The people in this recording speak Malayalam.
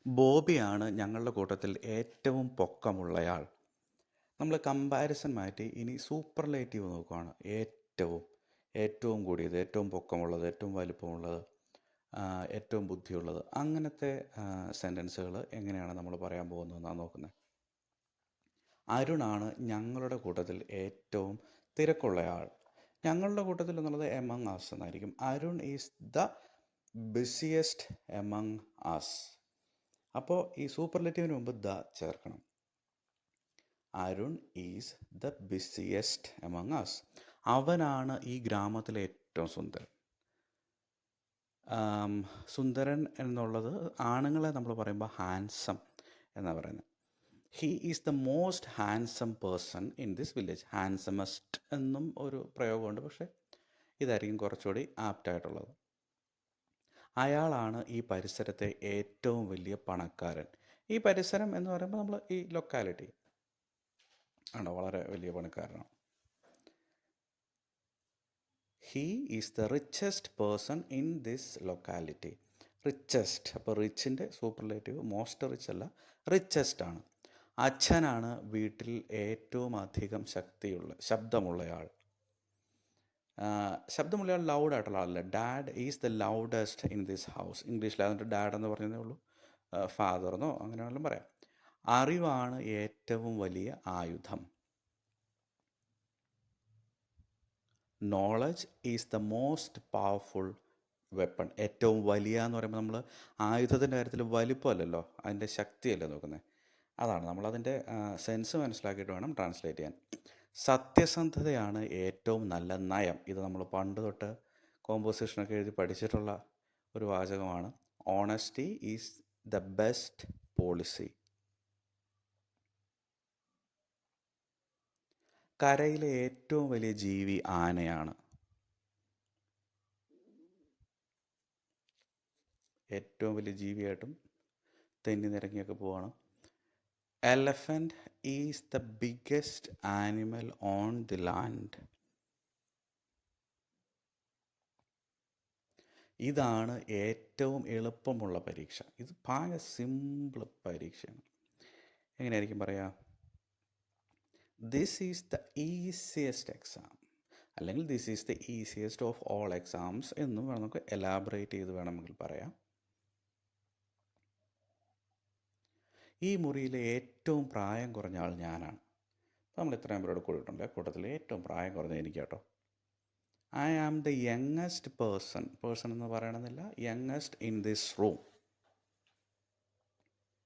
ബോബിയാണ് ഞങ്ങളുടെ കൂട്ടത്തിൽ ഏറ്റവും പൊക്കമുള്ളയാൾ. നമ്മൾ കമ്പാരിസൺ മാറ്റി ഇനി സൂപ്പർലേറ്റീവ് നോക്കുകയാണ്. ഏറ്റവും കൂടിയത്, ഏറ്റവും പൊക്കമുള്ളത്, ഏറ്റവും വലിപ്പമുള്ളത്, ഏറ്റവും ബുദ്ധിയുള്ളത്, അങ്ങനത്തെ സെൻറ്റൻസുകൾ എങ്ങനെയാണ് നമ്മൾ പറയാൻ പോകുന്നതെന്നാണ് നോക്കുന്നത്. അരുണാണ് ഞങ്ങളുടെ കൂട്ടത്തിൽ ഏറ്റവും തിരക്കുള്ളയാൾ. ഞങ്ങളുടെ കൂട്ടത്തിൽ എന്നുള്ളത് എമംഗ് അസ് എന്നായിരിക്കും. Arun is the busiest among us. അപ്പോൾ ഈ സൂപ്പർലേറ്റീവിന് മുമ്പ് ദ ചേർക്കണം. Arun is the busiest among us. അവനാണ് ഈ ഗ്രാമത്തിലെ ഏറ്റവും സുന്ദരൻ. സുന്ദരൻ എന്നുള്ളത് ആണുങ്ങളെ നമ്മൾ പറയുമ്പോൾ ഹാൻസം എന്നാണ് പറയുന്നത്. He is the most handsome person in this village. Handsomest എന്നും ഒരു പ്രയോഗമുണ്ട്, പക്ഷേ ഇതായിരിക്കും കുറച്ചുകൂടി ആപ്റ്റായിട്ടുള്ളത്. അയാളാണ് ഈ പരിസരത്തെ ഏറ്റവും വലിയ പണക്കാരൻ. ഈ പരിസരം എന്ന് പറയുമ്പോൾ നമ്മൾ ഈ ലൊക്കാലിറ്റി ആണോ, വളരെ വലിയ പണക്കാരനാണ്. He is the richest person in this locality. Richest, അപ്പോൾ റിച്ചിൻ്റെ സൂപ്പർലേറ്റീവ് മോസ്റ്റ് റിച്ച് അല്ല, റിച്ചസ്റ്റ് ആണ്. അച്ഛനാണ് വീട്ടിൽ ഏറ്റവും അധികം ശബ്ദമുള്ളയാൾ. ശബ്ദമുള്ളയാൾ ലൗഡായിട്ടുള്ള ആളല്ല. Dad is the loudest in this house. ഇംഗ്ലീഷിൽ അതിൻ്റെ ഡാഡ് എന്ന് പറഞ്ഞതേ ഉള്ളൂ, ഫാദറെന്നോ അങ്ങനെ വേണമെങ്കിലും പറയാം. അറിവാണ് ഏറ്റവും വലിയ ആയുധം. Knowledge is the most powerful weapon. ഏറ്റവും വലിയ എന്ന് പറയുമ്പോൾ നമ്മൾ ആയുധത്തിൻ്റെ കാര്യത്തിൽ വലിപ്പമല്ലല്ലോ, അതിൻ്റെ ശക്തിയല്ലേ നോക്കുന്നത്. അതാണ് നമ്മളതിൻ്റെ സെൻസ് മനസ്സിലാക്കിയിട്ട് വേണം ട്രാൻസ്ലേറ്റ് ചെയ്യാൻ. സത്യസന്ധതയാണ് ഏറ്റവും നല്ല നയം. ഇത് നമ്മൾ പണ്ട് തൊട്ട് കോമ്പോസിഷനൊക്കെ എഴുതി പഠിച്ചിട്ടുള്ള ഒരു വാചകമാണ്. Honesty is the best policy. കരയിലെ ഏറ്റവും വലിയ ജീവി ആനയാണ്. ഏറ്റവും വലിയ ജീവിയായിട്ടും തെന്നി നിരങ്ങിയൊക്കെ പോവാണ്. Elephant is the biggest animal on the land. ഇതാണ് ഏറ്റവും എളുപ്പമുള്ള പരീക്ഷ. ഇത് ഭയങ്കര സിമ്പിൾ പരീക്ഷയാണ്. എങ്ങനെയായിരിക്കും പറയാ? This is the easiest exam, അല്ലെങ്കിൽ this is the easiest of all exams എന്നും വേണം നമുക്ക് എലാബറേറ്റ് ചെയ്ത് വേണമെങ്കിൽ പറയാം. ഈ മുറിയിലെ ഏറ്റവും പ്രായം കുറഞ്ഞ ആൾ ഞാനാണ്. അപ്പോൾ നമ്മൾ ഇത്രയും പേരോട് കൂടിയിട്ടുണ്ട്. കൂട്ടത്തിൽ ഏറ്റവും പ്രായം കുറഞ്ഞ എനിക്ക് കേട്ടോ. I am the youngest person എന്ന് പറയണമെന്നില്ല, യങ്ങസ്റ്റ് ഇൻ ദിസ് റൂം.